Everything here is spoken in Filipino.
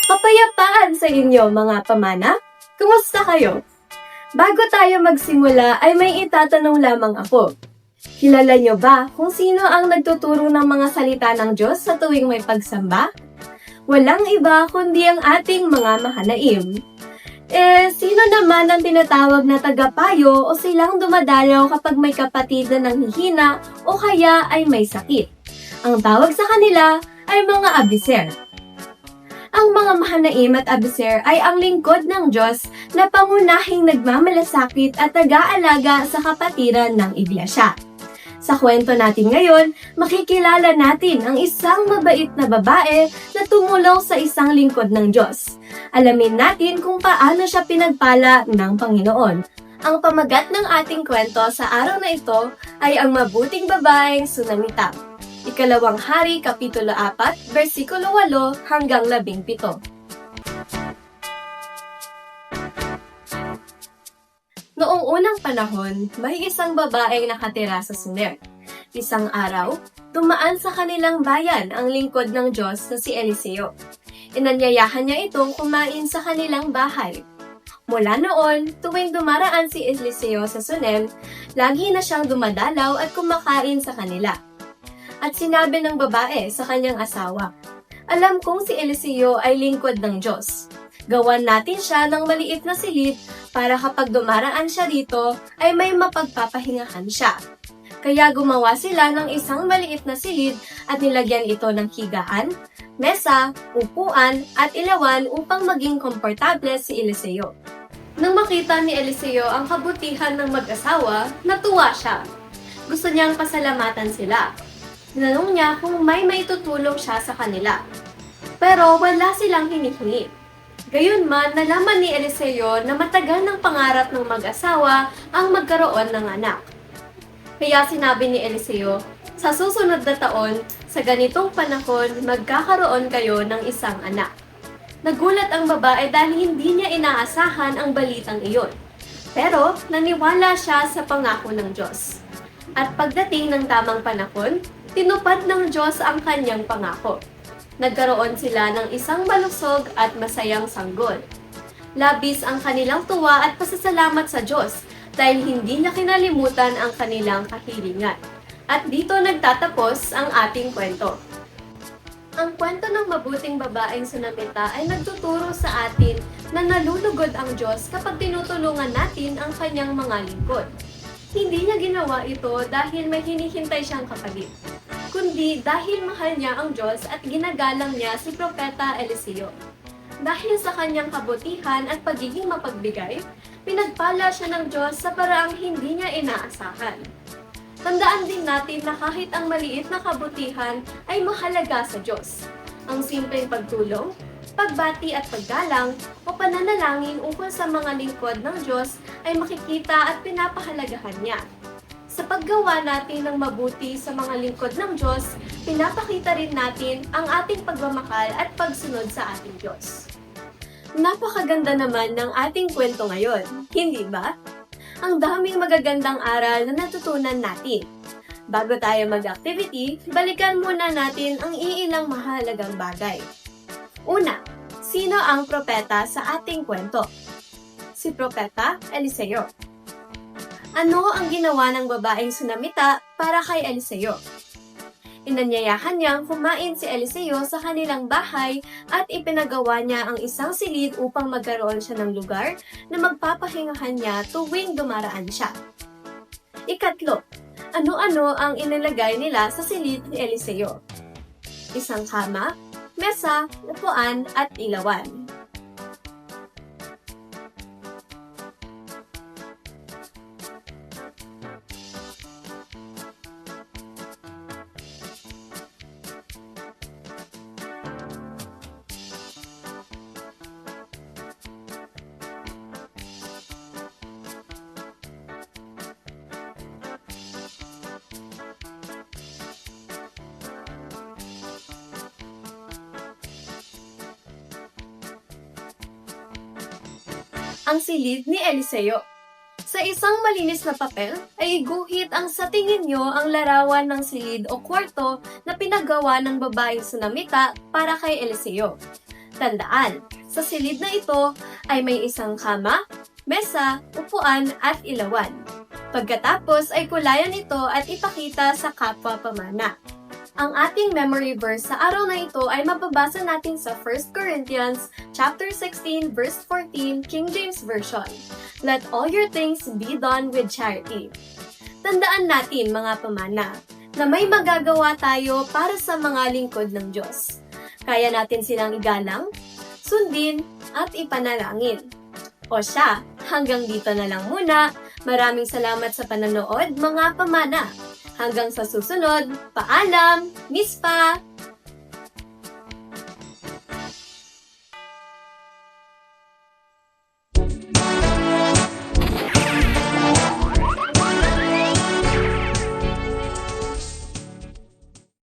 Kapayapaan sa inyo mga pamana! Kumusta kayo? Bago tayo magsimula ay may itatanong lamang ako. Kilala niyo ba kung sino ang nagtuturo ng mga salita ng Diyos sa tuwing may pagsamba? Walang iba kundi ang ating mga mahanaim. Sino naman ang tinatawag na tagapayo o silang dumadalaw kapag may kapatid na nanghihina o kaya ay may sakit? Ang tawag sa kanila ay mga abiser. Ang mga mahanaim at abiser ay ang lingkod ng Diyos na pangunahing nagmamalasakit at nag-aalaga sa kapatiran ng iglesia. Sa kwento natin ngayon, makikilala natin ang isang mabait na babae na tumulong sa isang lingkod ng Diyos. Alamin natin kung paano siya pinagpala ng Panginoon. Ang pamagat ng ating kwento sa araw na ito ay ang mabuting babaeng Sunamita. Ikalawang Hari, Kapitulo 4, versikulo 8 hanggang 17. Noong unang panahon, may isang babaeng nakatira sa Sunem. Isang araw, dumaan sa kanilang bayan ang lingkod ng Diyos na si Eliseo. Inanyayahan niya itong kumain sa kanilang bahay. Mula noon, tuwing dumaraan si Eliseo sa Sunem, lagi na siyang dumadalaw at kumakain sa kanila. At sinabi ng babae sa kanyang asawa, "Alam kong si Eliseo ay lingkod ng Diyos. Gawan natin siya ng maliit na silid para kapag dumaraan siya dito ay may mapagpapahingahan siya." Kaya gumawa sila ng isang maliit na silid at nilagyan ito ng higaan, mesa, upuan at ilawan upang maging komportable si Eliseo. Nang makita ni Eliseo ang kabutihan ng mag-asawa, natuwa siya. Gusto niyang pasalamatan sila. Tinanong niya kung may maitutulong siya sa kanila. Pero wala silang hinihingi. Gayunman, nalaman ni Eliseo na matagal ng pangarap ng mag-asawa ang magkaroon ng anak. Kaya sinabi ni Eliseo, "Sa susunod na taon, sa ganitong panahon, magkakaroon kayo ng isang anak." Nagulat ang babae dahil hindi niya inaasahan ang balitang iyon. Pero naniwala siya sa pangako ng Diyos. At pagdating ng tamang panahon, tinupad ng Diyos ang kanyang pangako. Nagkaroon sila ng isang malusog at masayang sanggol. Labis ang kanilang tuwa at pasasalamat sa Diyos dahil hindi niya kinalimutan ang kanilang kahilingan. At dito nagtatapos ang ating kwento. Ang kwento ng mabuting babaeng Sunamita ay nagtuturo sa atin na nalulugod ang Diyos kapag tinutulungan natin ang kanyang mga lingkod. Hindi niya ginawa ito dahil may hinihintay siyang kapalit, kundi dahil mahal niya ang Diyos at ginagalang niya si Propeta Eliseo. Dahil sa kanyang kabutihan at pagiging mapagbigay, pinagpala siya ng Diyos sa paraang hindi niya inaasahan. Tandaan din natin na kahit ang maliit na kabutihan ay mahalaga sa Diyos. Ang simpleng pagtulong, pagbati at paggalang o pananalangin ukol sa mga lingkod ng Diyos ay makikita at pinapahalagahan niya. Sa paggawa natin ng mabuti sa mga lingkod ng Diyos, pinapakita rin natin ang ating pagmamahal at pagsunod sa ating Diyos. Napakaganda naman ng ating kwento ngayon, hindi ba? Ang daming magagandang aral na natutunan natin. Bago tayo mag-activity, balikan muna natin ang iilang mahalagang bagay. Una, sino ang propeta sa ating kwento? Si Propeta Eliseo. Ano ang ginawa ng babaeng Sunamita para kay Eliseo? Inanyayahan niyang kumain si Eliseo sa kanilang bahay at ipinagawa niya ang isang silid upang magkaroon siya ng lugar na magpapahingahan niya tuwing dumaraan siya. Ikatlo, ano-ano ang inilagay nila sa silid ni Eliseo? Isang kama, mesa, upuan at ilawan. Ang silid ni Eliseo. Sa isang malinis na papel ay iguhit ang sa tingin nyo ang larawan ng silid o kwarto na pinagawa ng babaeng Sunamita para kay Eliseo. Tandaan, sa silid na ito ay may isang kama, mesa, upuan at ilawan. Pagkatapos ay kulayan ito at ipakita sa kapwa pamana. Ang ating memory verse sa araw na ito ay mababasa natin sa 1 Corinthians chapter 16 verse 14 King James Version. Let all your things be done with charity. Tandaan natin mga pamana na may magagawa tayo para sa mga lingkod ng Diyos. Kaya natin silang igalang, sundin at ipanalangin. O siya, hanggang dito na lang muna. Maraming salamat sa panonood mga pamana. Hanggang sa susunod, paalam, Miss Pa!